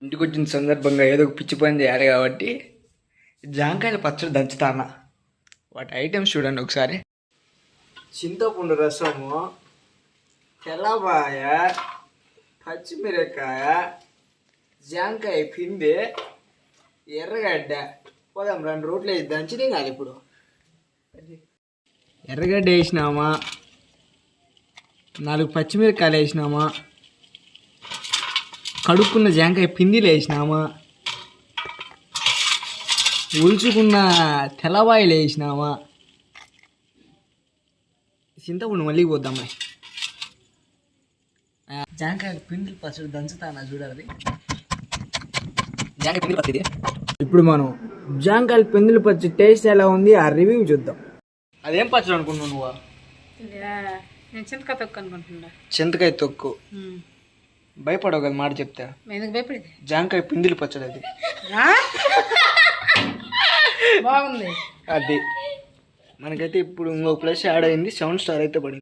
ఇంటికి వచ్చిన సందర్భంగా ఏదో ఒక పిచ్చి పని చేయాలి కాబట్టి జాంకాయల పచ్చడి దంచుతాన. వాటి ఐటమ్స్ చూడండి ఒకసారి. చింతపండు రసము, తెల్లబాయ, పచ్చిమిరకాయ, జాంకాయ పిండి, ఎర్రగడ్డ. పోదాం 2 రోట్లు వేసి దంచినే కాదు. ఇప్పుడు ఎర్రగడ్డ వేసినామా, 4 పచ్చిమిరకాయలు వేసినామా, కడుక్కున్న జాంకాయ పిండిలు వేసినామా, ఉల్చుకున్న తెల్లవాయిలు వేసినామా, చింతపండు మళ్ళీ పోద్దాం. జాంకాయ పిండిలు పచ్చడి దంచుతానా చూడాలి. జాంకాయ పిండిలు పచ్చడి. ఇప్పుడు మనం జాంకాయ పిండిలు పచ్చడి టేస్ట్ ఎలా ఉంది ఆ రివ్యూ చూద్దాం. అదేం పచ్చడి అనుకున్నావు నువ్వు? చింతకాయ తొక్కు అనుకుంటున్నా. చింతకాయ తొక్కు. భయపడవు కదా మాట చెప్తా. ఎందుకు భయపడేది? జాంకాయ పిండిలు పచ్చడి అది. బాగుంది అది మనకైతే ఇప్పుడు ఇంకో ప్లస్ యాడ్ అయింది. 7 స్టార్ అయితే పడింది.